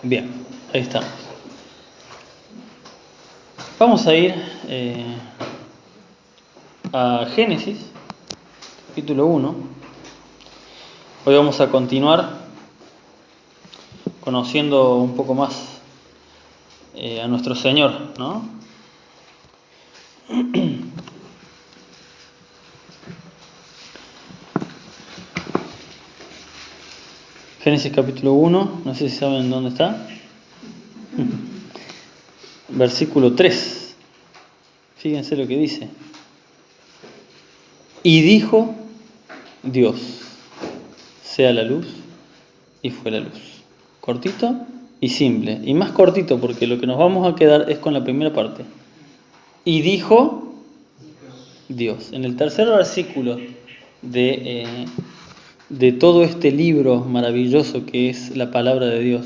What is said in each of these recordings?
Bien, ahí estamos. Vamos a ir a Génesis, capítulo 1. Hoy vamos a continuar conociendo un poco más a nuestro Señor, ¿no? Génesis capítulo 1, no sé si saben dónde está. Versículo 3. Fíjense lo que dice. Y dijo Dios, sea la luz, y fue la luz. Cortito y simple. Y más cortito porque lo que nos vamos a quedar es con la primera parte. Y dijo Dios. En el tercer versículo de todo este libro maravilloso que es la palabra de Dios,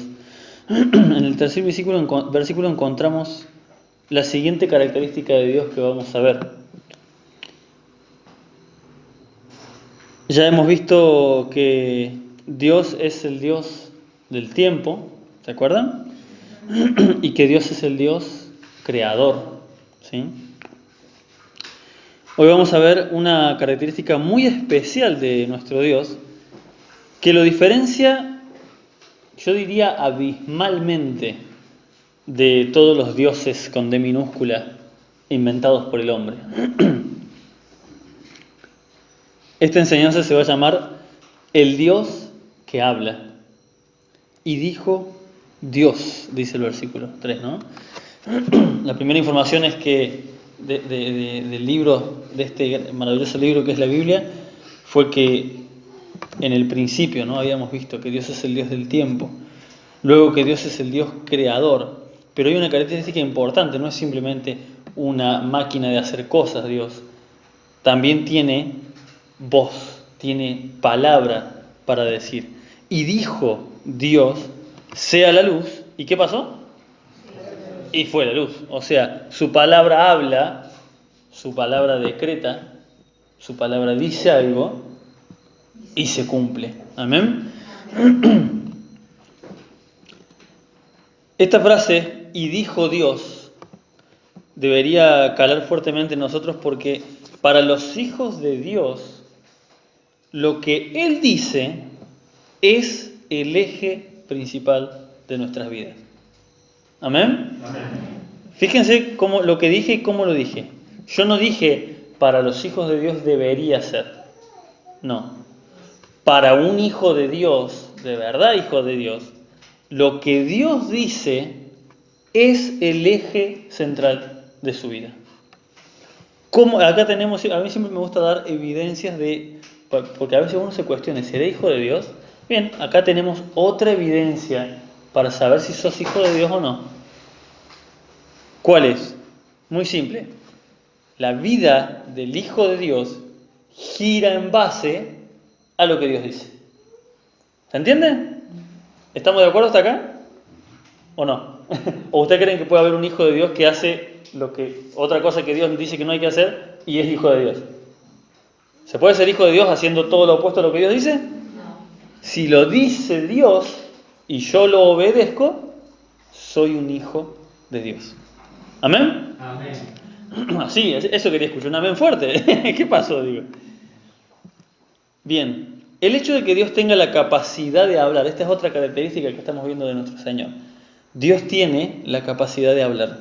en el tercer versículo encontramos la siguiente característica de Dios que vamos a ver. Ya hemos visto que Dios es el Dios del tiempo, ¿se acuerdan? Y que Dios es el Dios creador, ¿sí? Hoy vamos a ver una característica muy especial de nuestro Dios que lo diferencia, yo diría abismalmente, de todos los dioses con D minúscula inventados por el hombre. Esta enseñanza se va a llamar el Dios que habla. Y dijo Dios, dice el versículo 3, ¿no? La primera información es que del libro, de este maravilloso libro que es la Biblia, fue que en el principio, ¿no? Habíamos visto que Dios es el Dios del tiempo, luego que Dios es el Dios creador, pero hay una característica importante, no es simplemente una máquina de hacer cosas Dios, también tiene voz, tiene palabra para decir. Y dijo Dios, sea la luz, ¿y qué pasó? Y fue la luz. O sea, su palabra habla, su palabra decreta, su palabra dice algo y se cumple. Amén. Esta frase, y dijo Dios, debería calar fuertemente en nosotros porque para los hijos de Dios, lo que Él dice es el eje principal de nuestras vidas. ¿Amén? Amén. Fíjense cómo, lo que dije y cómo lo dije. Yo no dije para los hijos de Dios debería ser. No. Para un hijo de Dios, de verdad hijo de Dios, lo que Dios dice es el eje central de su vida. Como acá tenemos, a mí siempre me gusta dar evidencias porque a veces uno se cuestiona, ¿seré hijo de Dios? Bien, acá tenemos otra evidencia para saber si sos hijo de Dios o no. ¿Cuál es? Muy simple. La vida del hijo de Dios gira en base a lo que Dios dice. ¿Se entiende? ¿Estamos de acuerdo hasta acá? ¿O no? ¿O ustedes creen que puede haber un hijo de Dios que hace otra cosa que Dios dice que no hay que hacer y es hijo de Dios? ¿Se puede ser hijo de Dios haciendo todo lo opuesto a lo que Dios dice? No. Si lo dice Dios y yo lo obedezco, soy un hijo de Dios. ¿Amén? Amén. Sí, eso quería escuchar, un amén fuerte. ¿Qué pasó? Digo. Bien, el hecho de que Dios tenga la capacidad de hablar, esta es otra característica que estamos viendo de nuestro Señor. Dios tiene la capacidad de hablar.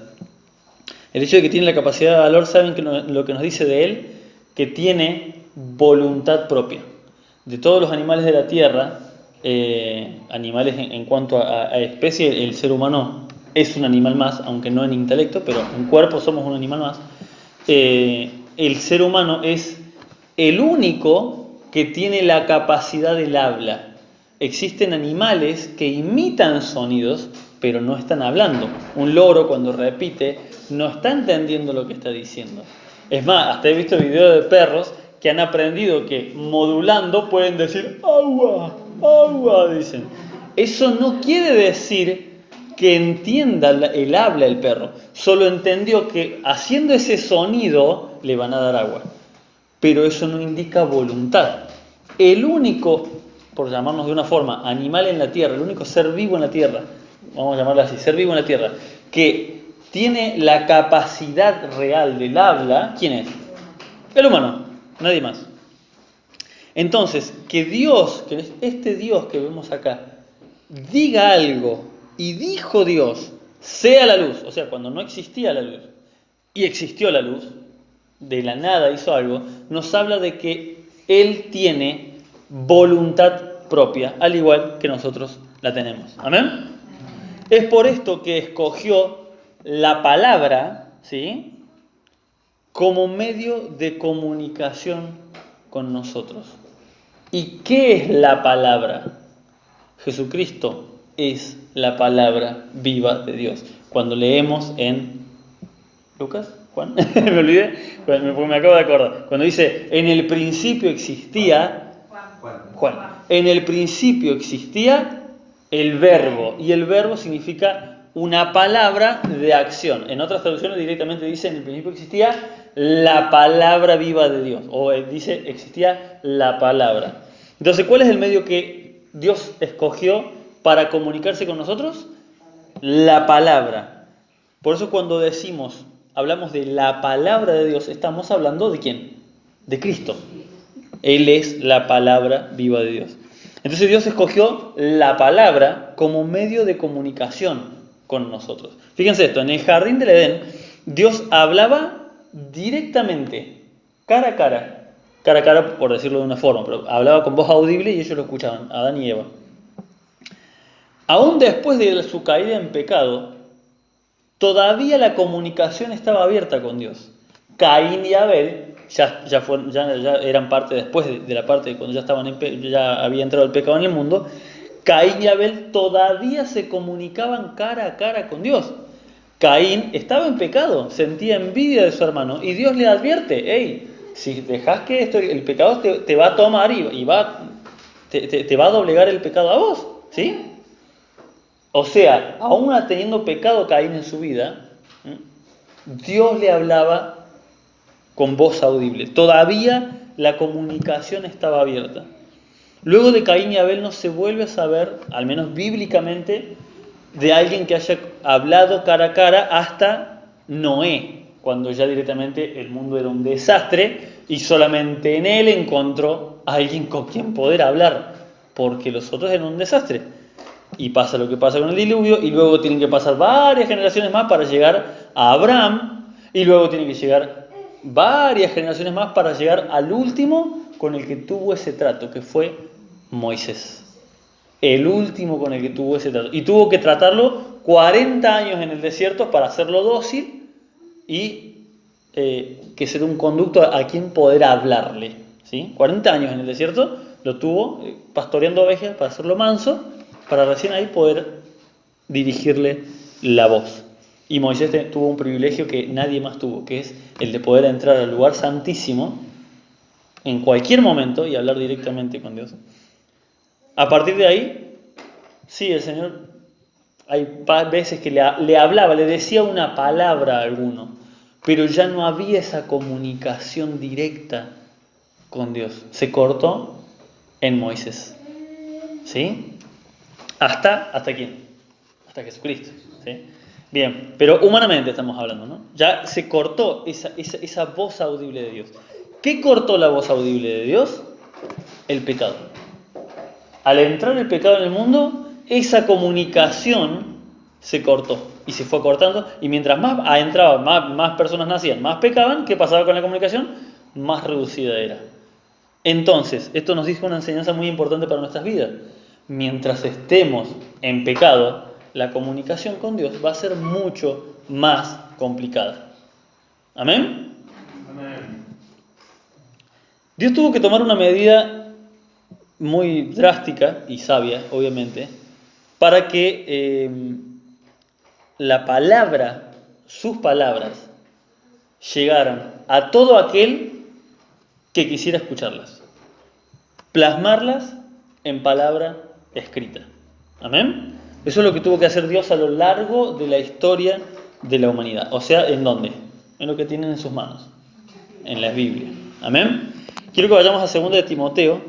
El hecho de que tiene la capacidad de hablar, ¿saben lo que nos dice de Él? Que tiene voluntad propia. De todos los animales de la tierra, animales en cuanto a especie, el ser humano es un animal más, aunque no en intelecto, pero en cuerpo somos un animal más. El ser humano es el único que tiene la capacidad del habla. Existen animales que imitan sonidos, pero no están hablando. Un loro cuando repite no está entendiendo lo que está diciendo. Es más, hasta he visto videos de perros que han aprendido que modulando pueden decir agua, agua, dicen. Eso no quiere decir que entienda el habla el perro. Solo entendió que haciendo ese sonido le van a dar agua. Pero eso no indica voluntad. El único, por llamarnos de una forma, animal en la tierra, el único ser vivo en la tierra vamos a llamarlo así, ser vivo en la tierra, que tiene la capacidad real del habla, ¿quién es? El humano, nadie más. Entonces, que Dios, que este Dios que vemos acá, diga algo y dijo Dios, sea la luz, o sea, cuando no existía la luz y existió la luz, de la nada hizo algo, nos habla de que Él tiene voluntad propia, al igual que nosotros la tenemos. ¿Amén? Es por esto que escogió la palabra, ¿sí?, como medio de comunicación con nosotros. ¿Y qué es la palabra? Jesucristo es la palabra viva de Dios. Cuando leemos en Lucas, Juan, me olvidé, porque me acabo de acordar. Cuando dice, en el principio existía, Juan, en el principio existía el verbo, y el verbo significa una palabra de acción. En otras traducciones directamente dice, en el principio existía la palabra viva de Dios, o dice, existía la palabra. Entonces, ¿cuál es el medio que Dios escogió para comunicarse con nosotros? La palabra. Por eso cuando hablamos de la palabra de Dios, estamos hablando ¿de quién? De Cristo. Él es la palabra viva de Dios. Entonces Dios escogió la palabra como medio de comunicación con nosotros. Fíjense esto, en el jardín del Edén, Dios hablaba directamente, cara a cara por decirlo de una forma, pero hablaba con voz audible y ellos lo escuchaban, Adán y Eva. Aún después de su caída en pecado, todavía la comunicación estaba abierta con Dios. Caín y Abel ya eran parte después de la parte de cuando ya había entrado el pecado en el mundo. Caín y Abel todavía se comunicaban cara a cara con Dios. Caín estaba en pecado, sentía envidia de su hermano y Dios le advierte, hey, si dejas que el pecado te va a tomar y te va a doblegar el pecado a vos, ¿sí? O sea, aún teniendo pecado Caín en su vida, Dios le hablaba con voz audible. Todavía la comunicación estaba abierta. Luego de Caín y Abel no se vuelve a saber, al menos bíblicamente, de alguien que haya hablado cara a cara hasta Noé, cuando ya directamente el mundo era un desastre y solamente en él encontró a alguien con quien poder hablar, porque los otros eran un desastre. Y pasa lo que pasa con el diluvio, y luego tienen que pasar varias generaciones más para llegar a Abraham, y luego tienen que llegar varias generaciones más para llegar al último con el que tuvo ese trato, que fue Moisés. El último con el que tuvo ese trato. Y tuvo que tratarlo 40 años en el desierto para hacerlo dócil y que sea un conducto a quien poder hablarle. ¿Sí? 40 años en el desierto lo tuvo pastoreando ovejas para hacerlo manso, para recién ahí poder dirigirle la voz. Y Moisés tuvo un privilegio que nadie más tuvo, que es el de poder entrar al lugar santísimo en cualquier momento y hablar directamente con Dios. A partir de ahí, sí, el Señor, hay veces que le hablaba, le decía una palabra a alguno, pero ya no había esa comunicación directa con Dios. Se cortó en Moisés. ¿Sí? ¿Hasta quién? Hasta Jesucristo. ¿Sí? Bien, pero humanamente estamos hablando, ¿no? Ya se cortó esa voz audible de Dios. ¿Qué cortó la voz audible de Dios? El pecado. Al entrar el pecado en el mundo, esa comunicación se cortó y se fue cortando. Y mientras más entraba, más personas nacían, más pecaban. ¿Qué pasaba con la comunicación? Más reducida era. Entonces, esto nos dice una enseñanza muy importante para nuestras vidas. Mientras estemos en pecado, la comunicación con Dios va a ser mucho más complicada. ¿Amén? Amén. Dios tuvo que tomar una medida muy drástica y sabia, obviamente, para que la palabra, sus palabras, llegaran a todo aquel que quisiera escucharlas. Plasmarlas en palabra escrita. ¿Amén? Eso es lo que tuvo que hacer Dios a lo largo de la historia de la humanidad. O sea, ¿en dónde? En lo que tienen en sus manos. En la Biblia. ¿Amén? Quiero que vayamos a 2 de Timoteo,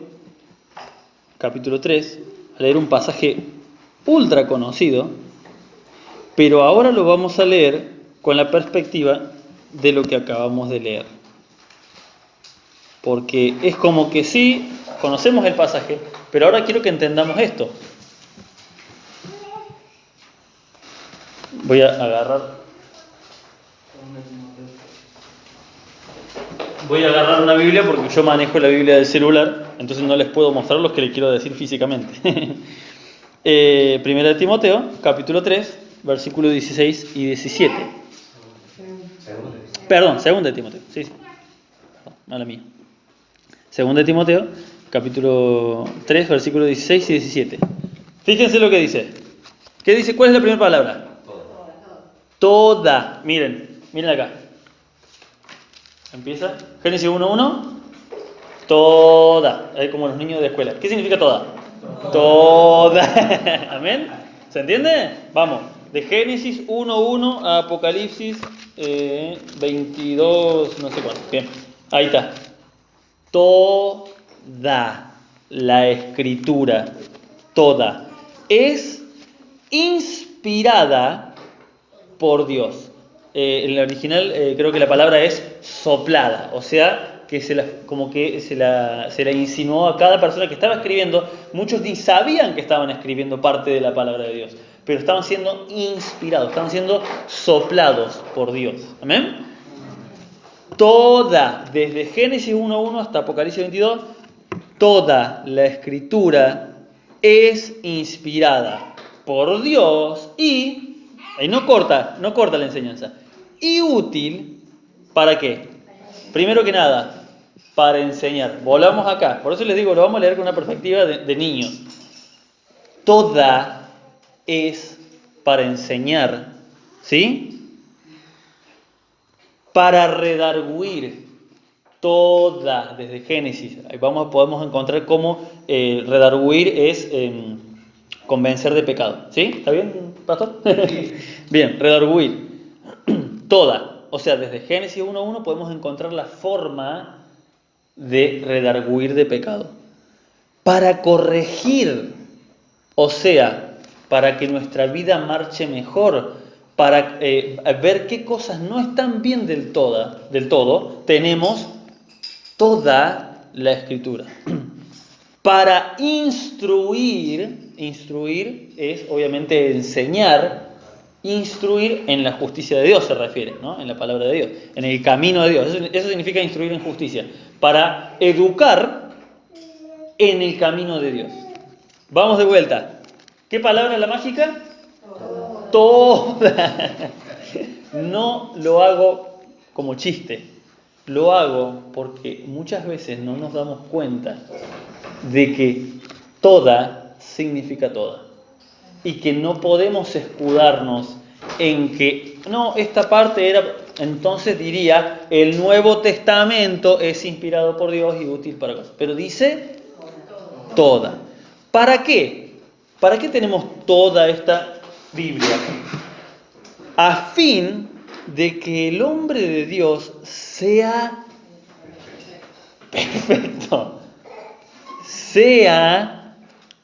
capítulo 3, a leer un pasaje ultra conocido, Pero ahora lo vamos a leer con la perspectiva de lo que acabamos de leer. Porque es como que sí, conocemos el pasaje, pero ahora quiero que entendamos esto. Voy a agarrar una Biblia porque yo manejo la Biblia del celular, entonces no les puedo mostrar lo que les quiero decir físicamente. Primera de Timoteo, capítulo 3, versículos 16 y 17. Perdón, segunda de Timoteo, sí. Mala mía. Segunda de Timoteo, capítulo 3, versículos 16 y 17. Fíjense lo que dice. ¿Qué dice? ¿Cuál es la primera palabra? Toda. Miren acá. Empieza. Génesis 1:1. Toda. Es como los niños de escuela. ¿Qué significa toda? Toda. ¿Amén? ¿Se entiende? Vamos. De Génesis 1:1 a Apocalipsis 22, no sé cuánto. Bien. Ahí está. Toda la escritura, toda, es inspirada por Dios. En el original creo que la palabra es soplada, o sea, que como que se la insinuó a cada persona que estaba escribiendo. Muchos ni sabían que estaban escribiendo parte de la palabra de Dios, pero estaban siendo inspirados, estaban siendo soplados por Dios. ¿Amén? Toda, desde Génesis 1:1 hasta Apocalipsis 22, toda la escritura es inspirada por Dios y no corta la enseñanza, y útil, ¿para qué? Primero que nada, para enseñar. Volvamos acá, por eso les digo, lo vamos a leer con una perspectiva de niños. Toda es para enseñar, ¿sí? Para redarguir, toda, desde Génesis. Ahí podemos encontrar cómo redarguir es convencer de pecado. ¿Sí? ¿Está bien, pastor? Bien, redarguir. Toda. O sea, desde Génesis 1:1 podemos encontrar la forma de redarguir de pecado. Para corregir, o sea, para que nuestra vida marche mejor, para ver qué cosas no están bien del todo, tenemos toda la escritura. Para instruir es obviamente enseñar, instruir en la justicia de Dios se refiere, ¿no? En la palabra de Dios, en el camino de Dios. Eso significa instruir en justicia. Para educar en el camino de Dios. Vamos de vuelta. ¿Qué palabra es la mágica? Toda. No lo hago como chiste, lo hago porque muchas veces no nos damos cuenta de que toda significa toda y que no podemos escudarnos en que no, esta parte era, entonces diría, el Nuevo Testamento es inspirado por Dios y útil para cosas, pero dice toda. ¿Para qué? ¿Para qué tenemos toda esta Biblia? A fin de que el hombre de Dios sea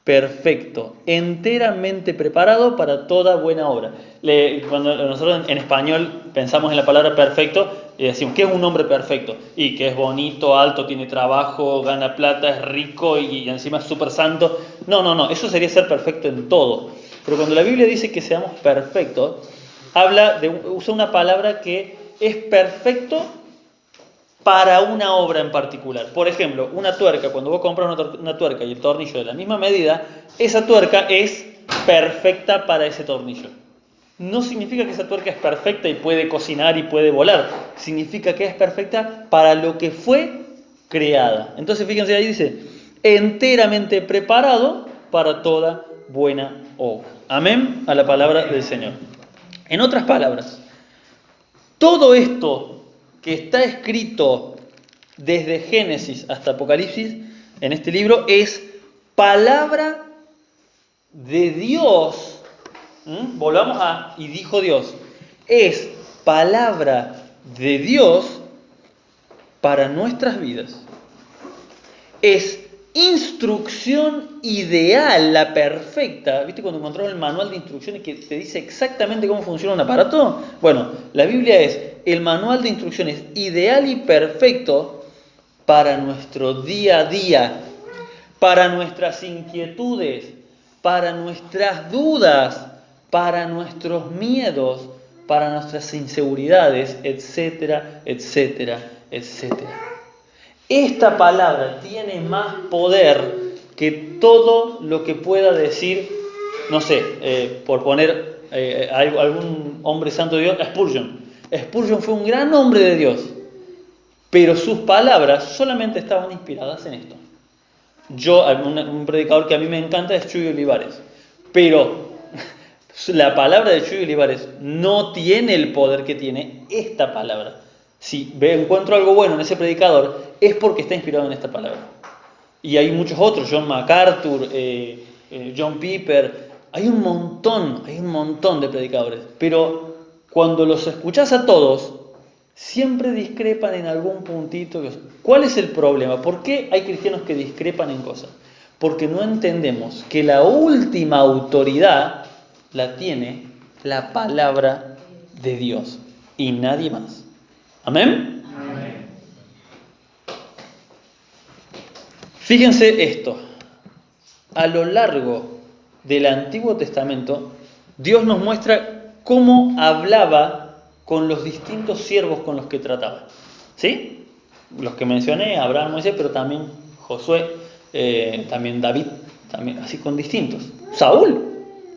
perfecto, enteramente preparado para toda buena obra. Cuando nosotros en español pensamos en la palabra perfecto, decimos, ¿qué es un hombre perfecto? Y que es bonito, alto, tiene trabajo, gana plata, es rico y encima es súper santo. No, eso sería ser perfecto en todo. Pero cuando la Biblia dice que seamos perfectos, usa una palabra que es perfecto para una obra en particular. Por ejemplo, una tuerca, cuando vos compras una tuerca y el tornillo de la misma medida, esa tuerca es perfecta para ese tornillo. No significa que esa tuerca es perfecta y puede cocinar y puede volar. Significa que es perfecta para lo que fue creada. Entonces, fíjense, ahí dice, enteramente preparado para toda buena obra. Amén a la palabra del Señor. En otras palabras, todo esto que está escrito desde Génesis hasta Apocalipsis en este libro es palabra de Dios. Volvamos a, y dijo Dios, es palabra de Dios para nuestras vidas. Es instrucción ideal, la perfecta. ¿Viste cuando encontramos el manual de instrucciones que te dice exactamente cómo funciona un aparato? Bueno, la Biblia es el manual de instrucciones ideal y perfecto para nuestro día a día, para nuestras inquietudes, para nuestras dudas, para nuestros miedos, para nuestras inseguridades, etcétera, etcétera, etcétera. Esta palabra tiene más poder que todo lo que pueda decir, no sé, por poner algún hombre santo de Dios, Spurgeon. Spurgeon fue un gran hombre de Dios, pero sus palabras solamente estaban inspiradas en esto. Un predicador que a mí me encanta es Chuy Olivares, pero la palabra de Chuy Olivares no tiene el poder que tiene esta palabra. Si encuentro algo bueno en ese predicador, es porque está inspirado en esta palabra. Y hay muchos otros, John MacArthur, John Piper, hay un montón de predicadores, pero cuando los escuchás a todos, siempre discrepan en algún puntito. ¿Cuál es el problema? ¿Por qué hay cristianos que discrepan en cosas? Porque no entendemos que la última autoridad la tiene la palabra de Dios y nadie más. ¿Amén? Amén. Fíjense esto. A lo largo del Antiguo Testamento, Dios nos muestra cómo hablaba con los distintos siervos con los que trataba. ¿Sí? Los que mencioné, Abraham, Moisés, pero también Josué, también David, también así con distintos. Saúl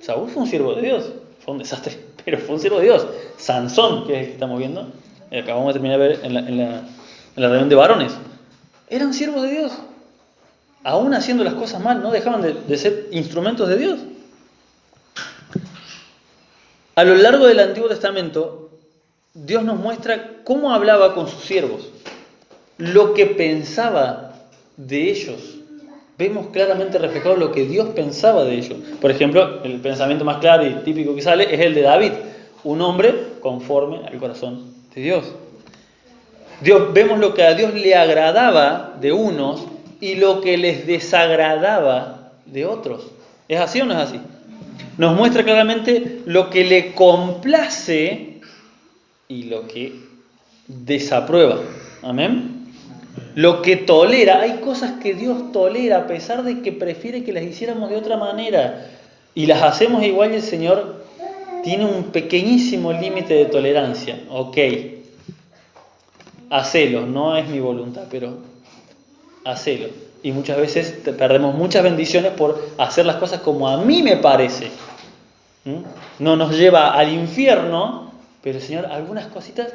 fue un siervo de Dios, fue un desastre, pero fue un siervo de Dios. Sansón, que es el que estamos viendo, acabamos de terminar de ver en la reunión de varones, eran siervos de Dios. Aún haciendo las cosas mal, no dejaban de ser instrumentos de Dios. A lo largo del Antiguo Testamento, Dios nos muestra cómo hablaba con sus siervos, lo que pensaba de ellos. Vemos claramente reflejado lo que Dios pensaba de ellos. Por ejemplo, el pensamiento más claro y típico que sale es el de David, un hombre conforme al corazón de Dios. Vemos lo que a Dios le agradaba de unos y lo que les desagradaba de otros. ¿Es así o no es así? Nos muestra claramente lo que le complace y lo que desaprueba. Amén. Lo que tolera, hay cosas que Dios tolera a pesar de que prefiere que las hiciéramos de otra manera y las hacemos igual y el Señor tiene un pequeñísimo límite de tolerancia. Ok, hacelo, no es mi voluntad, pero hacelo. Y muchas veces perdemos muchas bendiciones por hacer las cosas como a mí me parece. No nos lleva al infierno, pero el Señor, algunas cositas,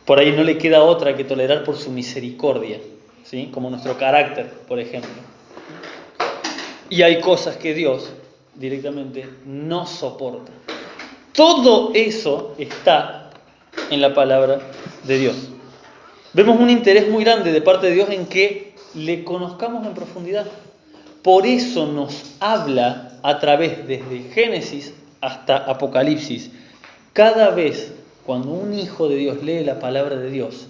por ahí no le queda otra que tolerar por su misericordia, ¿sí? Como nuestro carácter, por ejemplo. Y hay cosas que Dios directamente no soporta. Todo eso está en la palabra de Dios. Vemos un interés muy grande de parte de Dios en que le conozcamos en profundidad. Por eso nos habla a través desde Génesis hasta Apocalipsis. Cada vez cuando un hijo de Dios lee la palabra de Dios,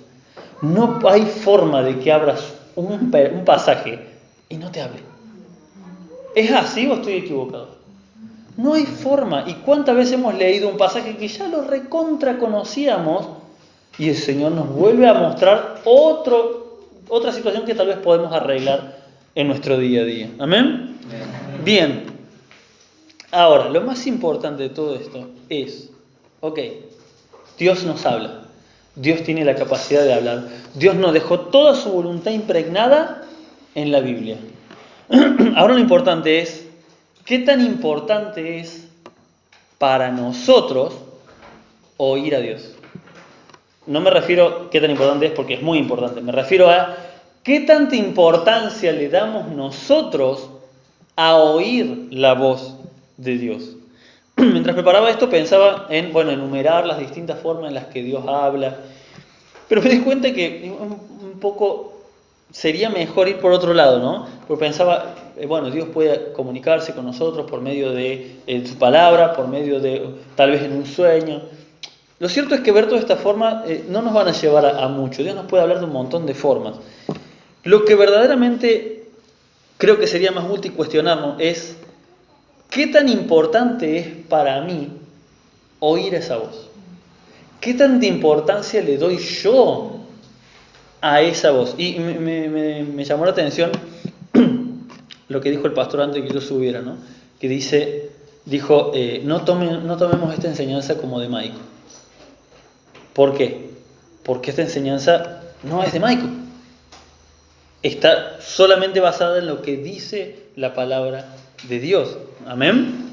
no hay forma de que abras un pasaje y no te hable. ¿Es así o estoy equivocado? No hay forma. ¿Y cuántas veces hemos leído un pasaje que ya lo recontra conocíamos y el Señor nos vuelve a mostrar otra situación que tal vez podemos arreglar en nuestro día a día? ¿Amén? Bien. Ahora, lo más importante de todo esto es, Dios nos habla. Dios tiene la capacidad de hablar. Dios nos dejó toda su voluntad impregnada en la Biblia. Ahora lo importante es, ¿qué tan importante es para nosotros oír a Dios? No me refiero a qué tan importante es porque es muy importante. Me refiero a qué tanta importancia le damos nosotros a oír la voz de Dios. Mientras preparaba esto pensaba en, enumerar las distintas formas en las que Dios habla. Pero me di cuenta que un poco sería mejor ir por otro lado, ¿no? Porque pensaba, Dios puede comunicarse con nosotros por medio de su palabra, por medio de, tal vez en un sueño. Lo cierto es que ver toda esta forma no nos van a llevar a mucho. Dios nos puede hablar de un montón de formas. Lo que verdaderamente creo que sería más útil cuestionarnos es ¿qué tan importante es para mí oír esa voz? ¿Qué tanta importancia le doy yo a esa voz? Y me llamó la atención lo que dijo el pastor antes de que yo subiera, ¿no? Que dijo, no tomemos esta enseñanza como de Maico. ¿Por qué? Porque esta enseñanza no es de Maico. Está solamente basada en lo que dice la palabra de Dios. ¿Amén?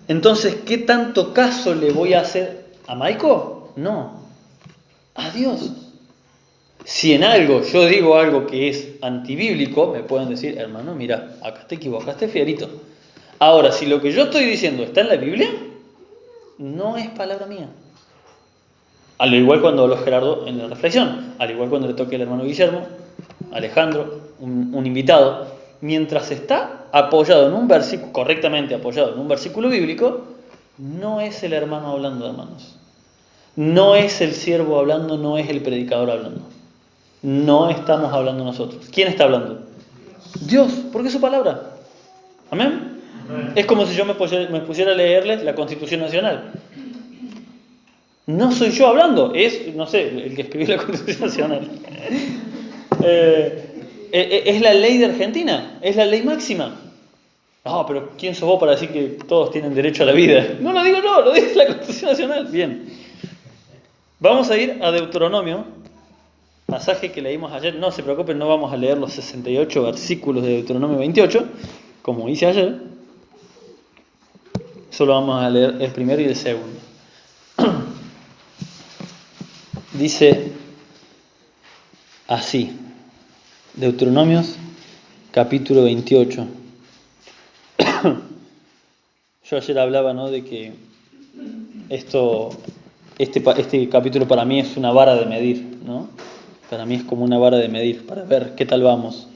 Entonces, ¿qué tanto caso le voy a hacer a Maico? No, a Dios. Si en algo yo digo algo que es antibíblico, me pueden decir, hermano, mira, acá te equivocaste, fierito. Ahora, si lo que yo estoy diciendo está en la Biblia, no es palabra mía. Al igual cuando habló Gerardo en la reflexión, al igual cuando le toque al hermano Guillermo, Alejandro, un invitado, mientras está apoyado en un versículo, correctamente apoyado en un versículo bíblico, no es el hermano hablando, hermanos. No es el siervo hablando, no es el predicador hablando. No estamos hablando nosotros. ¿Quién está hablando? Dios, porque es su palabra. ¿Amén? Es como si yo me pusiera a leerles la Constitución Nacional. No soy yo hablando, es, no sé, el que escribió la Constitución Nacional. Es la ley de Argentina, es la ley máxima. No, pero ¿quién sos vos para decir que todos tienen derecho a la vida? No lo digo yo, lo dice la Constitución Nacional. Bien. Vamos a ir a Deuteronomio, pasaje que leímos ayer. No se preocupen, no vamos a leer los 68 versículos de Deuteronomio 28, como hice ayer. Solo vamos a leer el primero y el segundo. Dice así, Deuteronomios capítulo 28. Yo ayer hablaba, ¿no?, de que este capítulo para mí es una vara de medir, ¿no? Para mí es como una vara de medir, para ver qué tal vamos.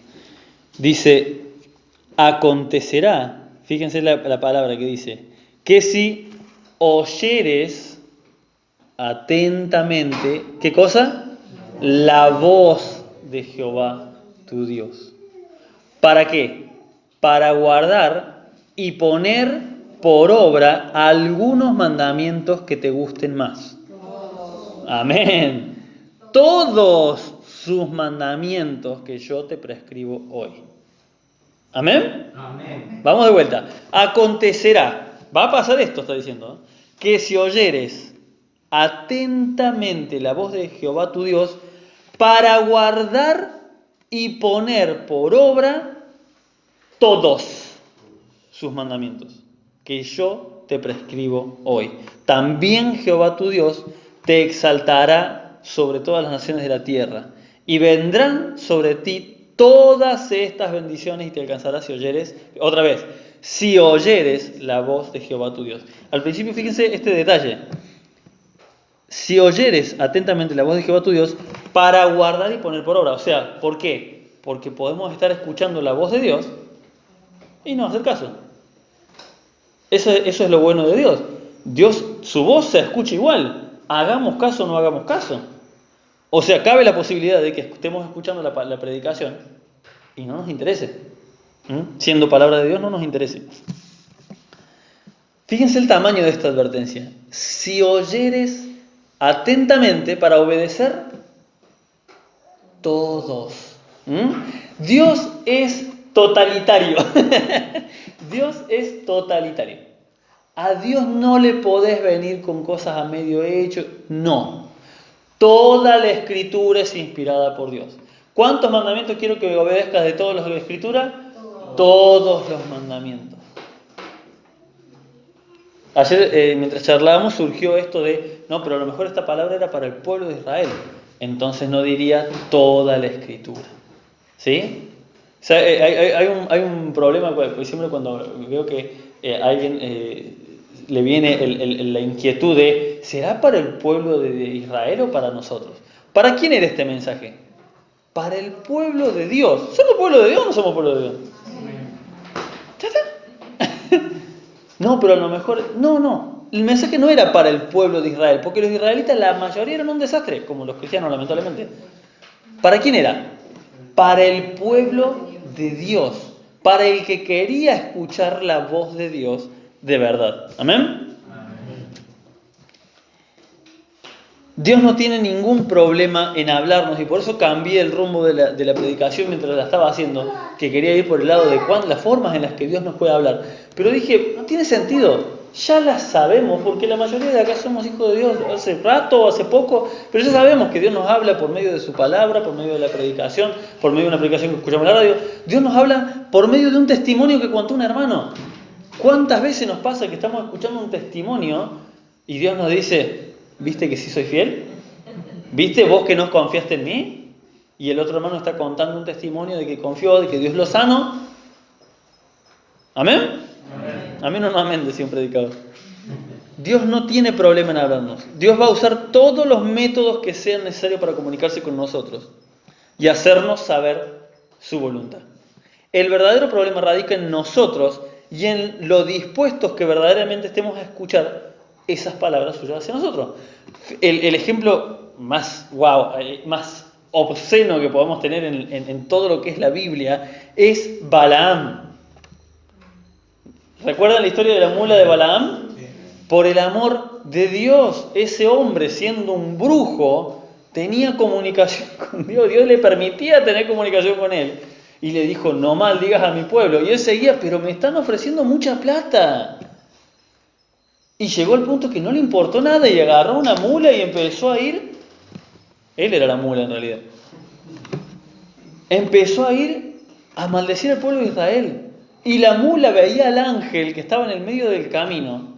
Dice, acontecerá, fíjense la palabra que dice, que si oyeres atentamente, ¿qué cosa? La voz de Jehová tu Dios. ¿Para qué? Para guardar y poner por obra algunos mandamientos que te gusten más. Amén. Todos sus mandamientos que yo te prescribo hoy. ¿Amén? Amén. Vamos de vuelta. Acontecerá, va a pasar esto, está diciendo, que si oyeres atentamente la voz de Jehová tu Dios, para guardar y poner por obra todos sus mandamientos que yo te prescribo hoy. También Jehová tu Dios te exaltará sobre todas las naciones de la tierra, y vendrán sobre ti todas estas bendiciones y te alcanzarás si oyeres, otra vez, si oyeres la voz de Jehová tu Dios. Al principio fíjense este detalle. Si oyeres atentamente la voz de Jehová tu Dios, para guardar y poner por obra. O sea, ¿por qué? Porque podemos estar escuchando la voz de Dios y no hacer caso. Eso es lo bueno de Dios. Dios, su voz se escucha igual. Hagamos caso o no hagamos caso. O sea, cabe la posibilidad de que estemos escuchando la predicación y no nos interese. Siendo palabra de Dios, no nos interese. Fíjense el tamaño de esta advertencia. Si oyeres atentamente para obedecer todos. Dios es totalitario. Dios es totalitario. A Dios no le podés venir con cosas a medio hecho. No. Toda la escritura es inspirada por Dios. ¿Cuántos mandamientos quiero que obedezcas de todos los de la escritura? Todos los mandamientos. Ayer, mientras charlábamos, surgió esto de, no, pero a lo mejor esta palabra era para el pueblo de Israel. Entonces no diría toda la escritura. ¿Sí? O sea, hay un problema, porque siempre cuando veo que a alguien le viene la inquietud de, ¿será para el pueblo de Israel o para nosotros? ¿Para quién era este mensaje? Para el pueblo de Dios. ¿Somos pueblo de Dios o no somos pueblo de Dios? ¿Ya está? No, pero a lo mejor... No. El mensaje no era para el pueblo de Israel, porque los israelitas, la mayoría eran un desastre, como los cristianos, lamentablemente. ¿Para quién era? para el pueblo de Dios, para el que quería escuchar la voz de Dios de verdad. ¿Amén? Dios no tiene ningún problema en hablarnos y por eso cambié el rumbo de la predicación mientras la estaba haciendo, que quería ir por el lado de las formas en las que Dios nos puede hablar. Pero dije, no tiene sentido, ya las sabemos porque la mayoría de acá somos hijos de Dios hace rato, hace poco, pero ya sabemos que Dios nos habla por medio de su palabra, por medio de la predicación, por medio de una predicación que escuchamos en la radio. Dios nos habla por medio de un testimonio que contó un hermano. ¿Cuántas veces nos pasa que estamos escuchando un testimonio y Dios nos dice, ¿viste que sí soy fiel? ¿Viste vos que no confiaste en mí? Y el otro hermano está contando un testimonio de que confió, de que Dios lo sanó. ¿Amén? Amén. Amén o no amén, decía un predicador. Dios no tiene problema en hablarnos. Dios va a usar todos los métodos que sean necesarios para comunicarse con nosotros y hacernos saber su voluntad. El verdadero problema radica en nosotros y en lo dispuestos que verdaderamente estemos a escuchar esas palabras suyas hacia nosotros. El ejemplo más más obsceno que podemos tener en todo lo que es la Biblia es Balaam. ¿Recuerdan la historia de la mula de Balaam? Por el amor de Dios, ese hombre, siendo un brujo, tenía comunicación con Dios. Dios le permitía tener comunicación con él. Y le dijo, no maldigas a mi pueblo. Y él seguía, pero me están ofreciendo mucha plata. Y llegó al punto que no le importó nada y agarró una mula y empezó a ir. Él era la mula en realidad. Empezó a ir a maldecir al pueblo de Israel. Y la mula veía al ángel que estaba en el medio del camino.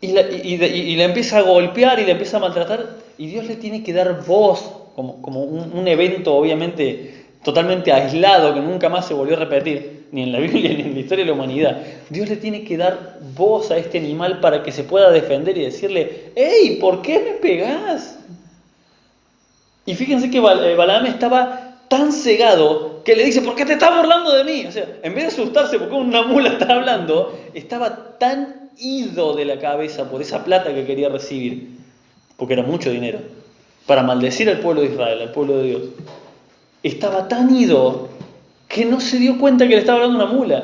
Y la empieza a golpear y la empieza a maltratar. Y Dios le tiene que dar voz, como un evento obviamente totalmente aislado que nunca más se volvió a repetir, ni en la Biblia ni en la historia de la humanidad. Dios le tiene que dar voz a este animal para que se pueda defender y decirle, ¡Ey! ¿Por qué me pegás? Y fíjense que Balaam estaba tan cegado que le dice, ¿por qué te estás burlando de mí? O sea, en vez de asustarse porque una mula está hablando, estaba tan ido de la cabeza por esa plata que quería recibir, porque era mucho dinero, para maldecir al pueblo de Israel, al pueblo de Dios. Estaba tan ido que no se dio cuenta que le estaba hablando una mula.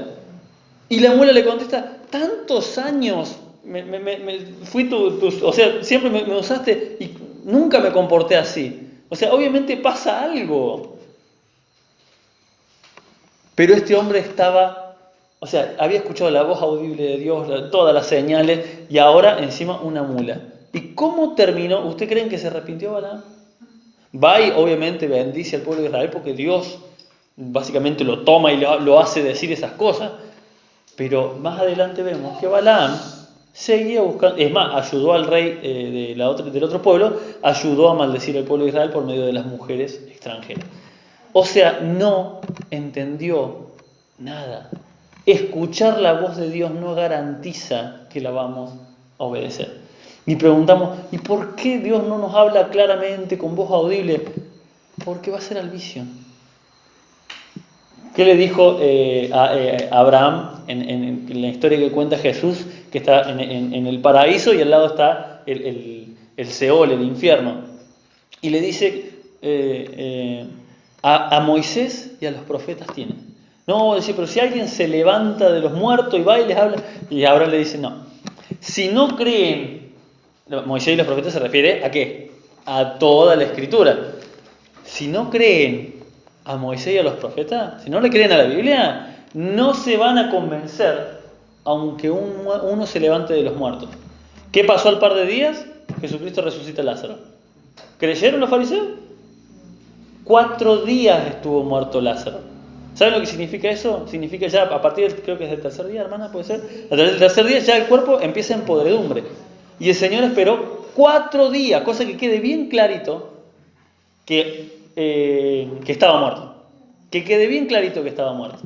Y la mula le contesta, tantos años fui o sea, siempre me usaste y nunca me comporté así. O sea, obviamente pasa algo. Pero este hombre estaba, o sea, había escuchado la voz audible de Dios, todas las señales, y ahora encima una mula. ¿Y cómo terminó? ¿Usted creen que se arrepintió Balaam? Va y obviamente bendice al pueblo de Israel porque Dios básicamente lo toma y lo hace decir esas cosas. Pero más adelante vemos que Balaam seguía buscando, es más, ayudó al rey del otro pueblo, ayudó a maldecir al pueblo de Israel por medio de las mujeres extranjeras. O sea, no entendió nada. Escuchar la voz de Dios no garantiza que la vamos a obedecer. Y preguntamos, ¿y por qué Dios no nos habla claramente con voz audible? Porque va a ser al vicio. ¿Qué le dijo a Abraham en la historia que cuenta Jesús, que está en el paraíso y al lado está el Seol, el infierno? Y le dice, a Moisés y a los profetas tiene. No, dice, pero si alguien se levanta de los muertos y va y les habla, y Abraham le dice, no. Si no creen, Moisés y los profetas se refiere ¿a qué? A toda la escritura. Si no creen a Moisés y a los profetas, si no le creen a la Biblia, no se van a convencer aunque uno se levante de los muertos. ¿Qué pasó al par de días? Jesucristo resucita a Lázaro. ¿Creyeron los fariseos? 4 días estuvo muerto Lázaro. ¿Saben lo que significa eso? Significa ya, a partir creo que es del tercer día, hermana, puede ser. El tercer día ya el cuerpo empieza en podredumbre. Y el Señor esperó 4 días, cosa que quede bien clarito que estaba muerto. Que quede bien clarito que estaba muerto.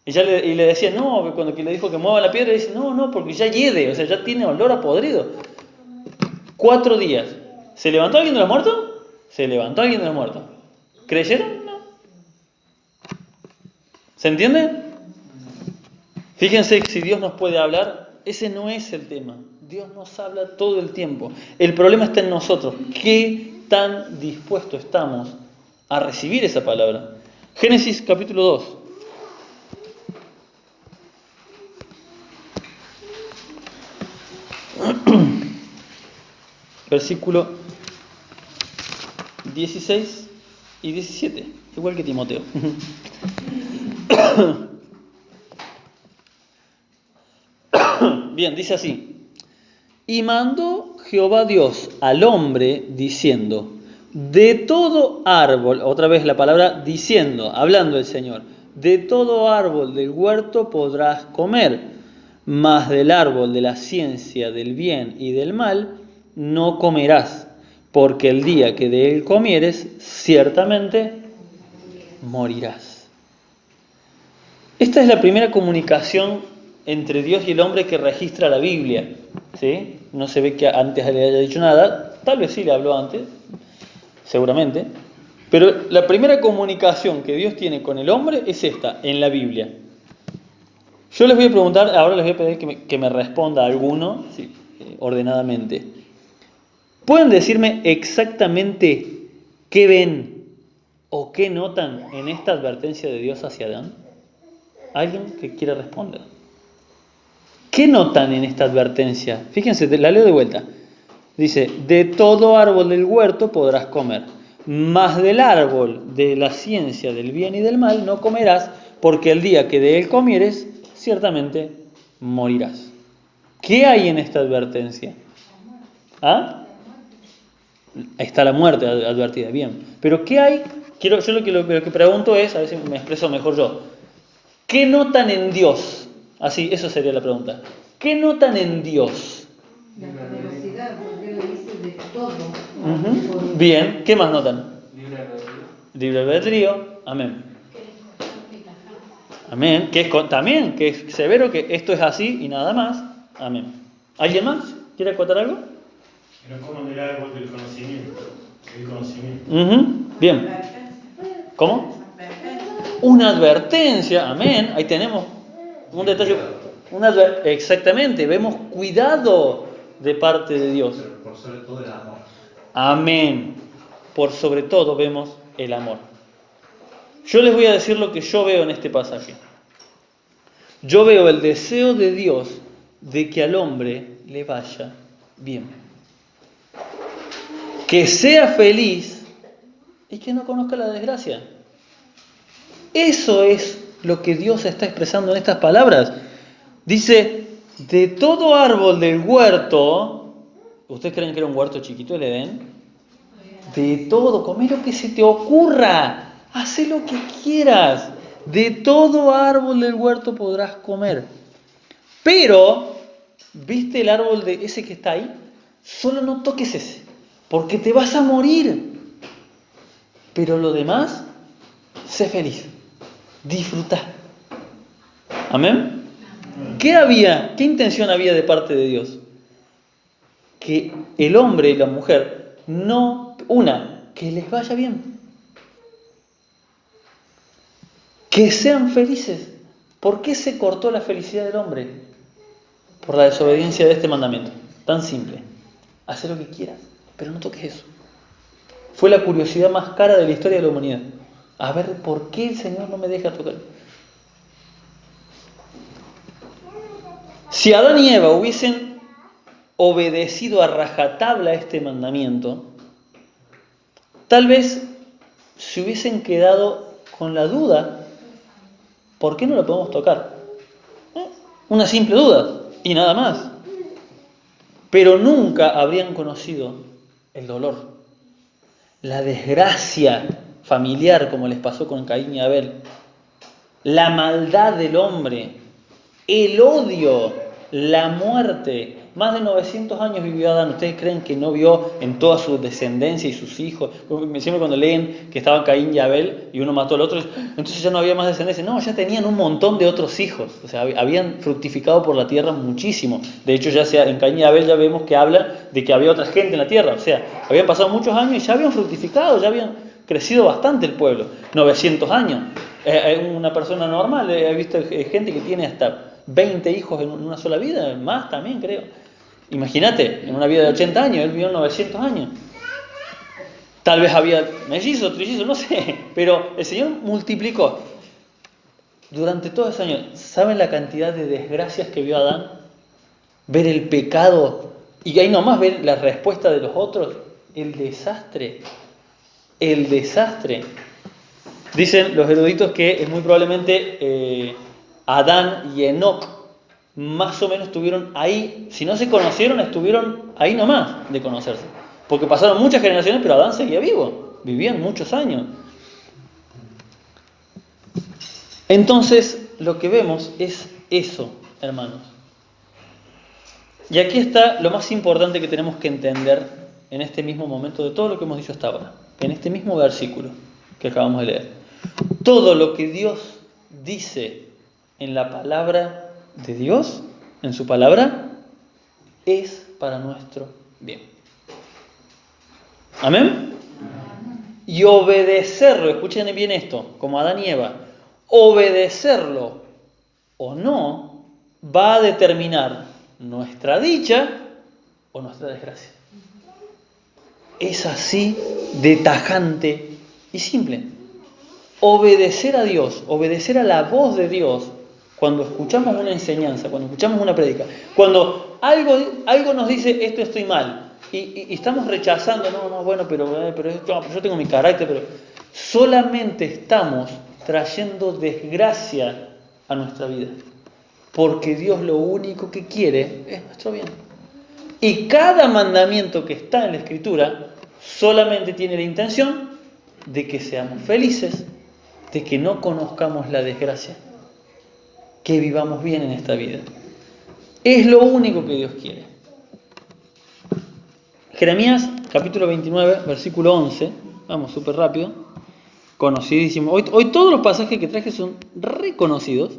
Y le decía, no, cuando le dijo que mueva la piedra, dice, no, porque ya hiede, o sea, ya tiene olor a podrido. 4 días. ¿Se levantó alguien de los muertos? Se levantó alguien de los muertos. ¿Creyeron? No. ¿Se entiende? Fíjense que si Dios nos puede hablar, ese no es el tema. Dios nos habla todo el tiempo. El problema está en nosotros. ¿Qué tan dispuestos estamos a recibir esa palabra. Génesis capítulo 2. Versículo 16 y 17, igual que Timoteo. Bien, dice así. Y mandó Jehová Dios al hombre diciendo, de todo árbol, otra vez la palabra diciendo, hablando el Señor, de todo árbol del huerto podrás comer, mas del árbol de la ciencia del bien y del mal no comerás, porque el día que de él comieres, ciertamente morirás. Esta es la primera comunicación entre Dios y el hombre que registra la Biblia. ¿Sí? No se ve que antes le haya dicho nada, tal vez sí le habló antes, seguramente, pero la primera comunicación que Dios tiene con el hombre es esta, en la Biblia. Yo les voy a preguntar, ahora les voy a pedir que me responda alguno, sí, ordenadamente. ¿Pueden decirme exactamente qué ven o qué notan en esta advertencia de Dios hacia Adán? ¿Alguien que quiera responder? ¿Qué notan en esta advertencia? Fíjense, la leo de vuelta. Dice, de todo árbol del huerto podrás comer, mas del árbol de la ciencia del bien y del mal no comerás, porque el día que de él comieres, ciertamente morirás. ¿Qué hay en esta advertencia? ¿Ah? Ahí está la muerte advertida, bien. Pero ¿qué hay? Yo lo que pregunto es, a ver si me expreso mejor yo. ¿Qué notan en Dios? Así, eso sería la pregunta. ¿Qué notan en Dios? La generosidad, porque lo dice de todo. Bien, ¿qué más notan? Libre albedrío. Libre albedrío, amén. Amén, también, que es severo, que esto es así y nada más, amén. ¿Alguien más quiere acotar algo? Pero como del árbol del conocimiento, el conocimiento. Bien. ¿Cómo? Una advertencia, amén. Ahí tenemos un detalle. Exactamente, vemos cuidado de parte de Dios. Pero por sobre todo el amor. Amén. Por sobre todo vemos el amor. Yo les voy a decir lo que yo veo en este pasaje. Yo veo el deseo de Dios de que al hombre le vaya bien. Que sea feliz y que no conozca la desgracia. Eso es lo que Dios está expresando en estas palabras. Dice, de todo árbol del huerto, ¿ustedes creen que era un huerto chiquito el Edén? De todo, come lo que se te ocurra, haz lo que quieras. De todo árbol del huerto podrás comer. Pero, ¿viste el árbol de ese que está ahí? Solo no toques ese, porque te vas a morir. Pero lo demás, sé feliz, disfruta. ¿Amén? ¿Qué intención había de parte de Dios? Que el hombre y la mujer que les vaya bien. Que sean felices. ¿Por qué se cortó la felicidad del hombre? Por la desobediencia de este mandamiento. Tan simple. Haz lo que quieras, pero no toques eso. Fue la curiosidad más cara de la historia de la humanidad. A ver, ¿por qué el Señor no me deja tocar? Si Adán y Eva hubiesen obedecido a rajatabla este mandamiento, tal vez se hubiesen quedado con la duda, ¿por qué no lo podemos tocar? Una simple duda y nada más. Pero nunca habrían conocido el dolor, la desgracia familiar como les pasó con Caín y Abel, la maldad del hombre, el odio, la muerte. Más de 900 años vivió Adán. ¿Ustedes creen que no vio en toda su descendencia y sus hijos? Siempre cuando leen que estaban Caín y Abel y uno mató al otro, entonces ya no había más descendencia. No, ya tenían un montón de otros hijos. O sea, habían fructificado por la tierra muchísimo. De hecho, ya sea en Caín y Abel ya vemos que habla de que había otra gente en la tierra. O sea, habían pasado muchos años y ya habían fructificado, ya habían crecido bastante el pueblo. 900 años. Una persona normal, he visto gente que tiene hasta 20 hijos en una sola vida, más también creo. Imagínate, en una vida de 80 años, él vivió 900 años. Tal vez había mellizos, trillizos, no sé, pero el Señor multiplicó. Durante todos esos años, ¿saben la cantidad de desgracias que vio Adán? Ver el pecado y ahí nomás ver la respuesta de los otros, el desastre. El desastre. Dicen los eruditos que es muy probablemente Adán y Enoc más o menos estuvieron ahí, si no se conocieron, estuvieron ahí nomás de conocerse. Porque pasaron muchas generaciones, pero Adán seguía vivo, vivían muchos años. Entonces, lo que vemos es eso, hermanos. Y aquí está lo más importante que tenemos que entender en este mismo momento de todo lo que hemos dicho hasta ahora, en este mismo versículo que acabamos de leer. Todo lo que Dios dice en la palabra de Dios, en su palabra, es para nuestro bien. ¿Amén? Y obedecerlo, escuchen bien esto, como Adán y Eva, obedecerlo o no va a determinar nuestra dicha o nuestra desgracia. Es así de tajante y simple. Obedecer a Dios, obedecer a la voz de Dios, cuando escuchamos una enseñanza, cuando escuchamos una prédica, cuando algo nos dice esto estoy mal, y estamos rechazando, pero yo tengo mi carácter, pero solamente estamos trayendo desgracia a nuestra vida. Porque Dios lo único que quiere es nuestro bien. Y cada mandamiento que está en la Escritura solamente tiene la intención de que seamos felices, de que no conozcamos la desgracia, que vivamos bien en esta vida. Es lo único que Dios quiere. Jeremías capítulo 29, versículo 11, vamos súper rápido, conocidísimo. Hoy todos los pasajes que traje son reconocidos.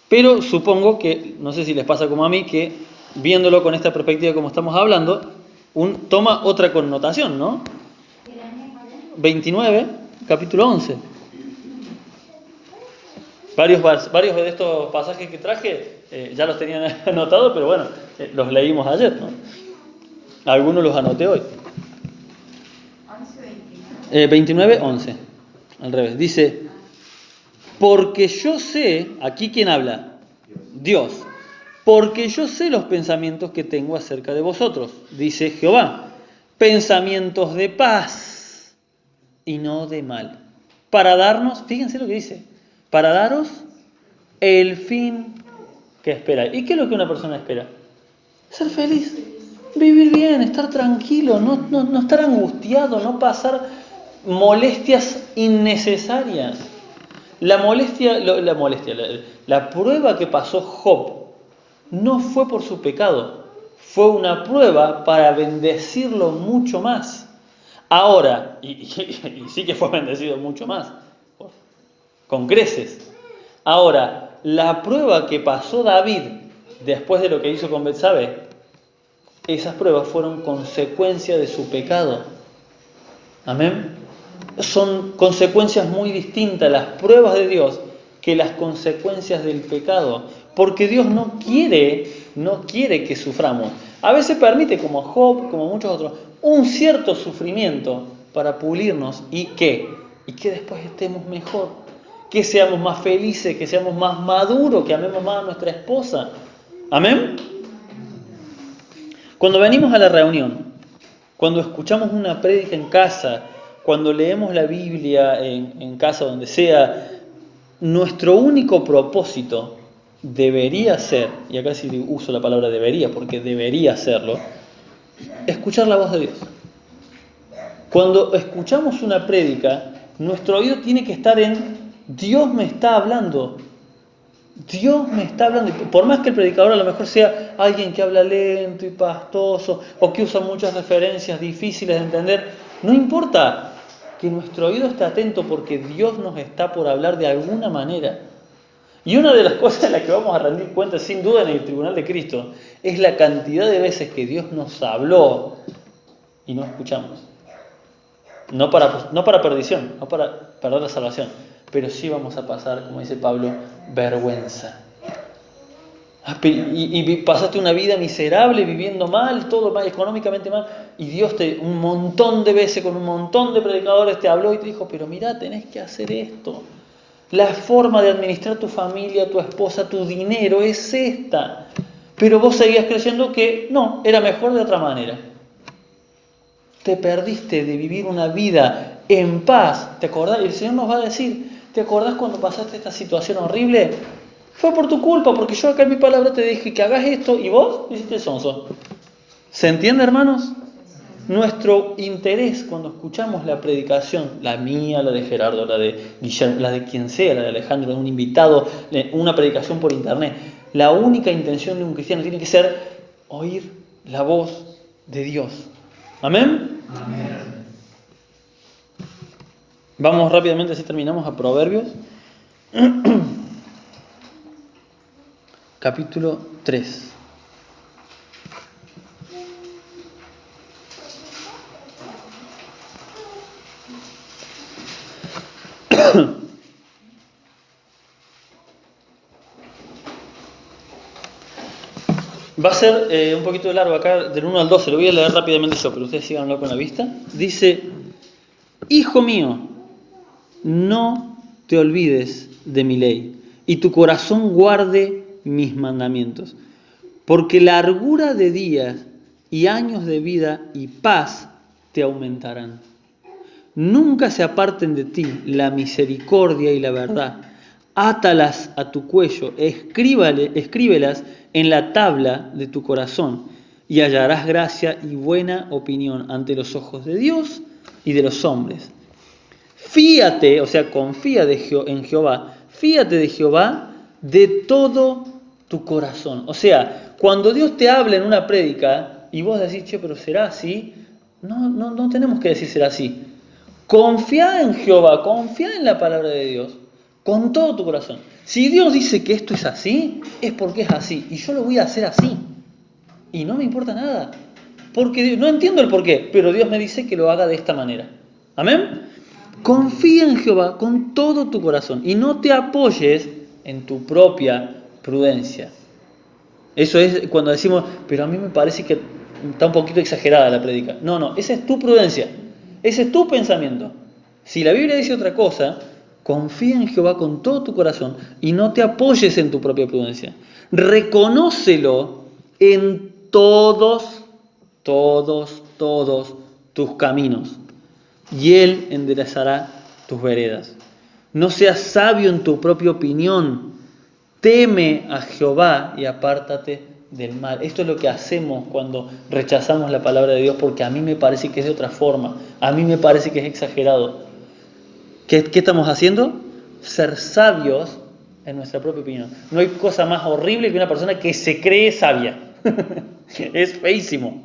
Pero supongo que, no sé si les pasa como a mí, que viéndolo con esta perspectiva como estamos hablando, toma otra connotación, ¿no? 29, capítulo 11. Varios de estos pasajes que traje ya los tenían anotados, pero bueno, los leímos ayer, ¿no? Algunos los anoté hoy. 29, 11. Al revés. Dice... Porque yo sé, aquí ¿quién habla? Dios. Porque yo sé los pensamientos que tengo acerca de vosotros, dice Jehová. Pensamientos de paz y no de mal. Para darnos, fíjense lo que dice, para daros el fin que esperáis. ¿Y qué es lo que una persona espera? Ser feliz, vivir bien, estar tranquilo, no estar angustiado, no pasar molestias innecesarias. La prueba que pasó Job no fue por su pecado, fue una prueba para bendecirlo mucho más. Ahora, y sí que fue bendecido mucho más, con creces. Ahora, la prueba que pasó David después de lo que hizo con Betsabé, esas pruebas fueron consecuencia de su pecado. Amén. Son consecuencias muy distintas las pruebas de Dios que las consecuencias del pecado, porque Dios no quiere que suframos. A veces permite, como Job, como muchos otros, un cierto sufrimiento para pulirnos y que después estemos mejor, que seamos más felices, que seamos más maduros, que amemos más a nuestra esposa. Amén. Cuando venimos a la reunión, cuando escuchamos una prédica en casa, cuando leemos la Biblia en casa, donde sea, nuestro único propósito debería ser, y acá sí uso la palabra debería, porque debería serlo, escuchar la voz de Dios. Cuando escuchamos una prédica, nuestro oído tiene que estar en Dios me está hablando. Dios me está hablando. Por más que el predicador a lo mejor sea alguien que habla lento y pastoso, o que usa muchas referencias difíciles de entender, no importa. Que nuestro oído esté atento porque Dios nos está por hablar de alguna manera. Y una de las cosas en las que vamos a rendir cuenta, sin duda, en el tribunal de Cristo, es la cantidad de veces que Dios nos habló y no escuchamos. No para perdición, no para perder la salvación, pero sí vamos a pasar, como dice Pablo, vergüenza. Y pasaste una vida miserable, viviendo mal, todo mal, económicamente mal, y Dios un montón de veces con un montón de predicadores te habló y te dijo, pero mirá, tenés que hacer esto. La forma de administrar tu familia, tu esposa, tu dinero es esta. Pero vos seguías creyendo que no, era mejor de otra manera. Te perdiste de vivir una vida en paz. ¿Te acordás? Y el Señor nos va a decir, ¿te acordás cuando pasaste esta situación horrible? Fue por tu culpa, porque yo acá en mi palabra te dije que hagas esto y vos hiciste sonso. ¿Se entiende, hermanos? Nuestro interés cuando escuchamos la predicación, la mía, la de Gerardo, la de Guillermo, la de quien sea, la de Alejandro, de un invitado, una predicación por internet, la única intención de un cristiano tiene que ser oír la voz de Dios. ¿Amén? Amén. Vamos rápidamente, así terminamos, a Proverbios. Capítulo 3. Va a ser un poquito largo acá, del 1 al 12, lo voy a leer rápidamente yo, pero ustedes síganlo con la vista. Dice, hijo mío, no te olvides de mi ley, y tu corazón guarde mis mandamientos, porque largura de días y años de vida y paz te aumentarán. Nunca se aparten de ti la misericordia y la verdad. Átalas a tu cuello, escríbelas en la tabla de tu corazón, y hallarás gracia y buena opinión ante los ojos de Dios y de los hombres. Fíate, o sea, confía en Jehová, fíate de Jehová de todo tu corazón. O sea, cuando Dios te habla en una prédica y vos decís, che, pero ¿será así? No tenemos que decir será así. Confía en Jehová, confía en la palabra de Dios con todo tu corazón. Si Dios dice que esto es así, es porque es así. Y yo lo voy a hacer así. Y no me importa nada. Porque no entiendo el porqué, pero Dios me dice que lo haga de esta manera. ¿Amén? Confía en Jehová con todo tu corazón y no te apoyes en tu propia prudencia. Eso es cuando decimos, pero a mí me parece que está un poquito exagerada la prédica. No, esa es tu prudencia, ese es tu pensamiento. Si la Biblia dice otra cosa, confía en Jehová con todo tu corazón y no te apoyes en tu propia prudencia. Reconócelo en todos tus caminos y Él enderezará tus veredas. No seas sabio en tu propia opinión. Teme a Jehová y apártate del mal. Esto es lo que hacemos cuando rechazamos la palabra de Dios, porque a mí me parece que es de otra forma. A mí me parece que es exagerado. ¿Qué estamos haciendo? Ser sabios en nuestra propia opinión. No hay cosa más horrible que una persona que se cree sabia. Es feísimo.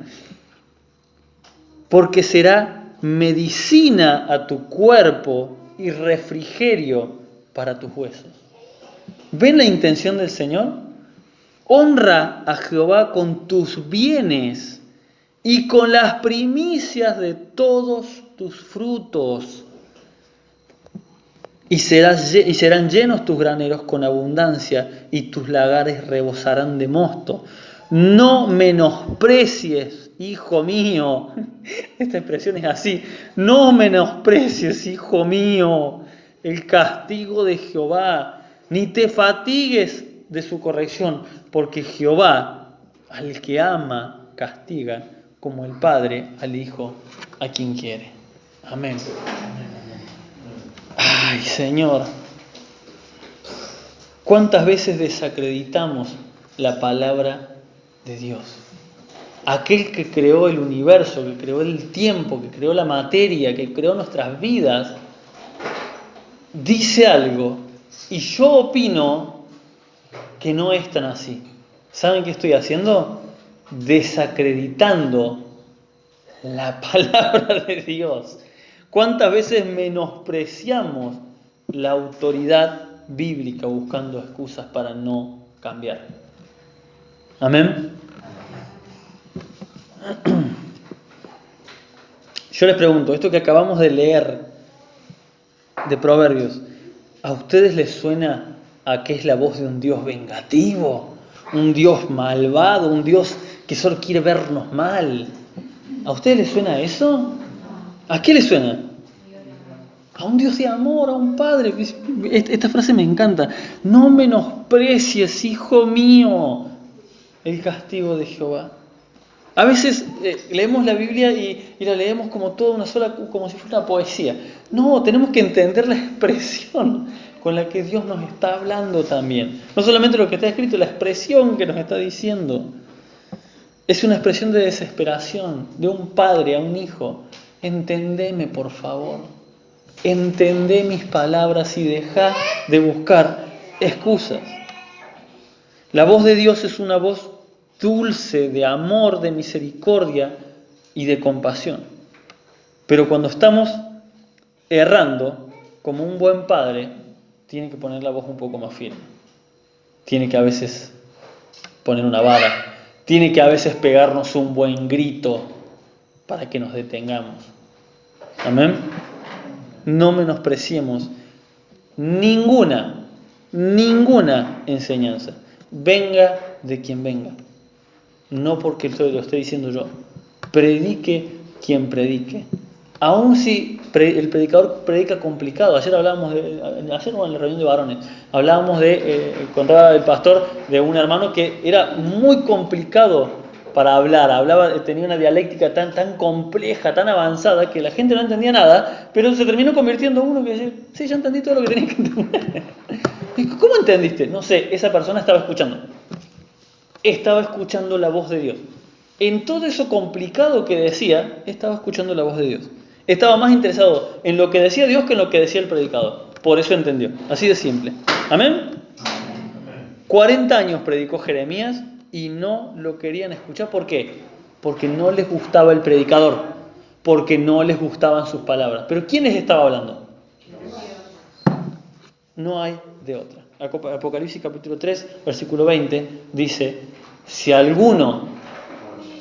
Porque será medicina a tu cuerpo y refrigerio para tus huesos. ¿Ven la intención del Señor? Honra a Jehová con tus bienes y con las primicias de todos tus frutos. Y serán llenos tus graneros con abundancia y tus lagares rebosarán de mosto. No menosprecies, hijo mío. Esta expresión es así. No menosprecies, hijo mío, el castigo de Jehová, ni te fatigues de su corrección, porque Jehová, al que ama, castiga, como el Padre al Hijo, a quien quiere. Amén. Ay, Señor, ¿cuántas veces desacreditamos la palabra de Dios? Aquel que creó el universo, que creó el tiempo, que creó la materia, que creó nuestras vidas, dice algo y yo opino que no es tan así. ¿Saben qué estoy haciendo? Desacreditando la palabra de Dios. ¿Cuántas veces menospreciamos la autoridad bíblica buscando excusas para no cambiar? ¿Amén? Yo les pregunto, esto que acabamos de leer de Proverbios, ¿a ustedes les suena a que es la voz de un Dios vengativo? un Dios malvado, un Dios que solo quiere vernos mal. ¿A ustedes les suena eso? ¿A qué les suena? A un Dios de amor, a un Padre. Esta frase me encanta. No menosprecies, hijo mío, el castigo de Jehová. A veces leemos la Biblia y la leemos como toda una sola, como si fuera una poesía. No, tenemos que entender la expresión con la que Dios nos está hablando también. No solamente lo que está escrito, la expresión que nos está diciendo. Es una expresión de desesperación de un padre a un hijo. Entendeme, por favor. Entendé mis palabras y deja de buscar excusas. La voz de Dios es una voz dulce, de amor, de misericordia y de compasión. Pero cuando estamos errando, como un buen padre, tiene que poner la voz un poco más firme. Tiene que a veces poner una vara. Tiene que a veces pegarnos un buen grito para que nos detengamos. Amén. No menospreciemos ninguna enseñanza. Venga de quien venga. No porque lo esté diciendo yo. Predique quien predique. Aun si el predicador predica complicado. Ayer en la reunión de varones, contaba el pastor de un hermano que era muy complicado para hablar, tenía una dialéctica tan compleja, tan avanzada, que la gente no entendía nada, pero se terminó convirtiendo en uno que decía, sí, ya entendí todo lo que tenía que entender. ¿Cómo entendiste? No sé, esa persona estaba escuchando la voz de Dios. En todo eso complicado que decía, estaba escuchando la voz de Dios. Estaba más interesado en lo que decía Dios que en lo que decía el predicador. Por eso entendió. Así de simple. ¿Amén? 40 años predicó Jeremías y no lo querían escuchar. ¿Por qué? Porque no les gustaba el predicador. Porque no les gustaban sus palabras. ¿Pero quién les estaba hablando? No hay de otra. Apocalipsis capítulo 3, versículo 20 dice: si alguno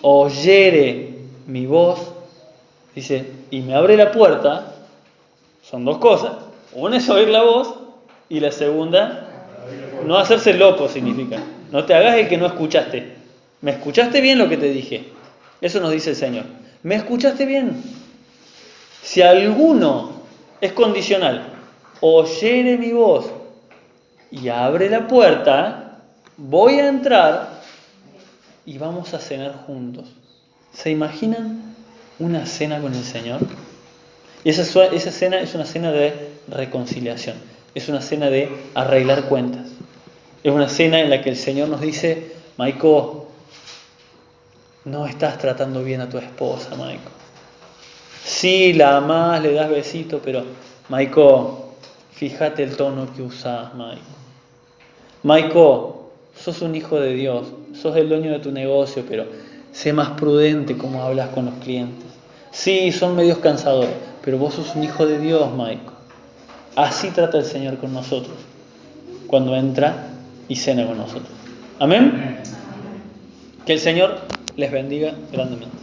oyere mi voz, dice, y me abre la puerta, son dos cosas. Una es oír la voz y la segunda, no hacerse loco significa. No te hagas el que no escuchaste. ¿Me escuchaste bien lo que te dije? Eso nos dice el Señor. ¿Me escuchaste bien? Si alguno, es condicional, oyere mi voz y abre la puerta, voy a entrar y vamos a cenar juntos. ¿Se imaginan una cena con el Señor? Y esa cena es una cena de reconciliación, es una cena de arreglar cuentas. Es una cena en la que el Señor nos dice: Maico, no estás tratando bien a tu esposa, Maico. Sí, la amás, le das besito, pero Maico, fíjate el tono que usás, Maico. Maico, sos un hijo de Dios, sos el dueño de tu negocio, pero sé más prudente como hablas con los clientes. Sí, son medios cansadores, pero vos sos un hijo de Dios, Maico. Así trata el Señor con nosotros cuando entra y cena con nosotros. ¿Amén? Que el Señor les bendiga grandemente.